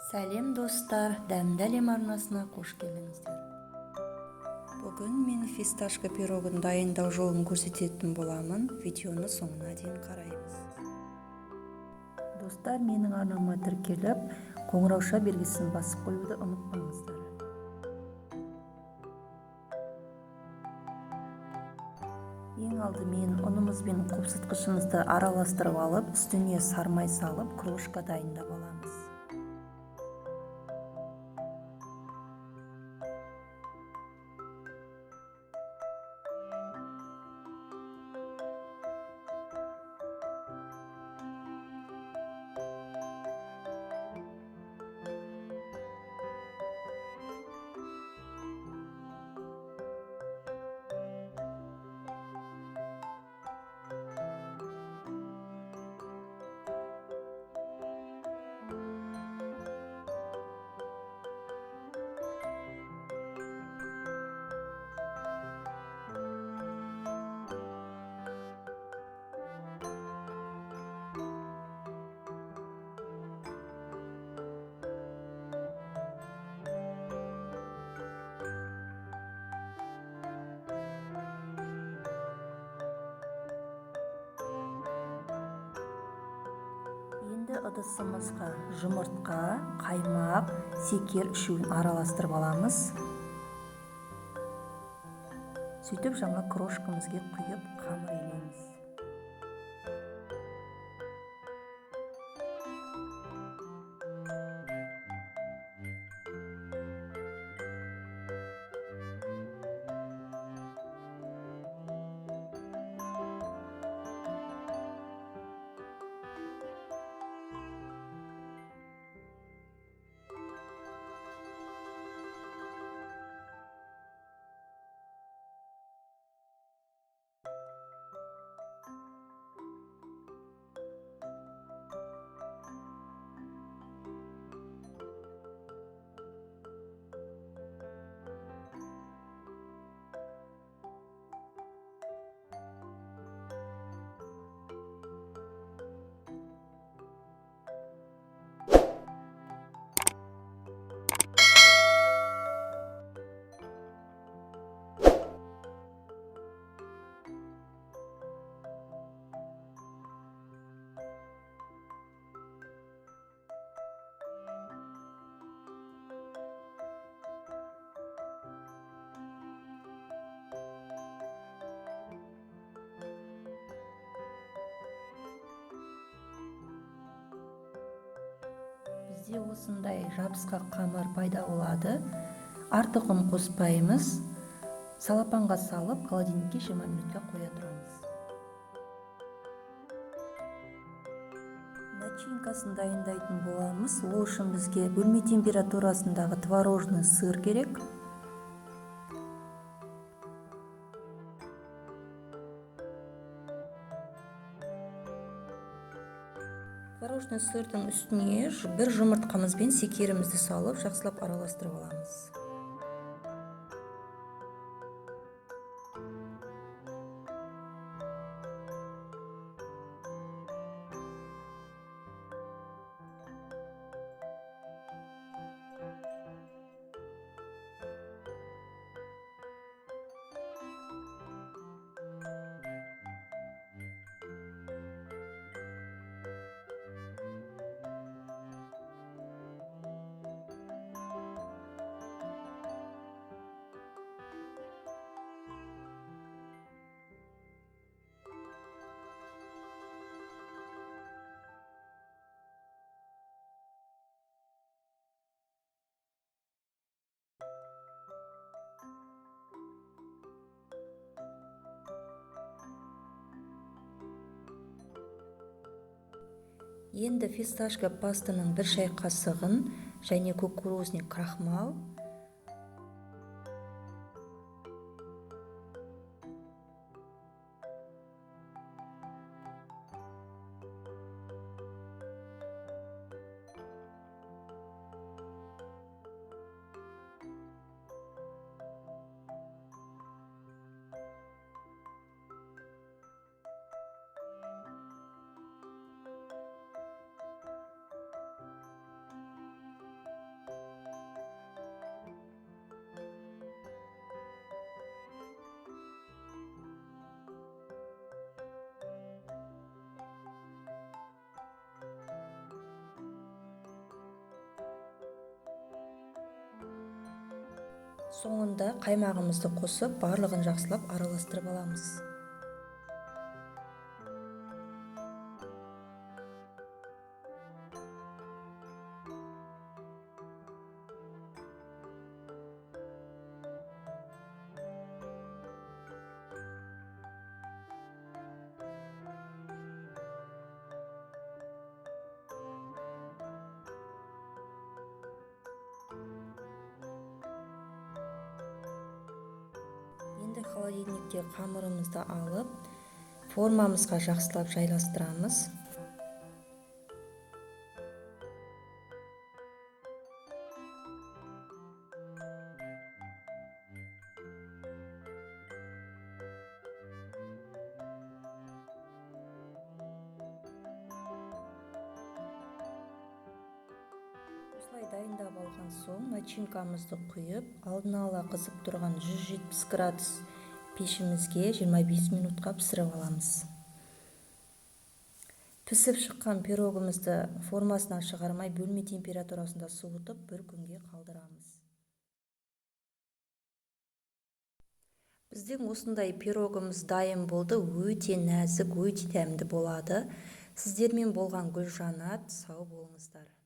Сәлем достар, дәмдәлем арнасына қош келдіңіздер. Бүгін мен фисташка пирогын дайындау жолын көрсететін боламын. Видеоны соңына дейін қараймыз. Достар, менің арнама тіркеліп, қоңырауша белгісін басып қоюды ұмытпаңыздар. Ең алдымен ұнымыз бен қопсытқышымызды араластырып алып, үстіне сармай салып, крошка дайындап аламыз. Енді ыдысымызға жұмыртқа, қаймақ, секер үшеуін араластырып аламыз. Сөйтіп жаңа крошкамызға құйып қамыр илейміз. Бізде осындай жабысқақ қамыр пайда болады. Артық ұн қоспаймыз. Салапанға салып, холодильникке 20 минутқа қоя тұрамыз. Начинкасын дайындайтын боламыз. Ол үшін бізге бөлме температурасындағы творожный сыр керек. Творожный сырдың үстіне бір жұмыртқамыз бен секерімізді салып, жақсылап араластырып аламыз. Енді фисташка пастаның 1 шай қасығын және кукурузный крахмал, Соңында қаймағымызды қосып, барлығын жақсылап араластырып аламыз. Енді холодильникте қамырымызды алып, формамызға жақсылап жайластырамыз. Осылай дайындап алған соң, начинкамызды құйып, алдын ала қызып тұрған 170 градус пешімізге 25 минутқа пісіріп аламыз. Пісіп шыққан пирогымызды формасынан шығармай, бөлме температурасында суытып, бір күнге қалдырамыз. Біздің осындай пирогымыз дайын болды. Өте нәзік, өте дәмді болады. Сіздермен болған Гүлжанат, сау болыңыздар.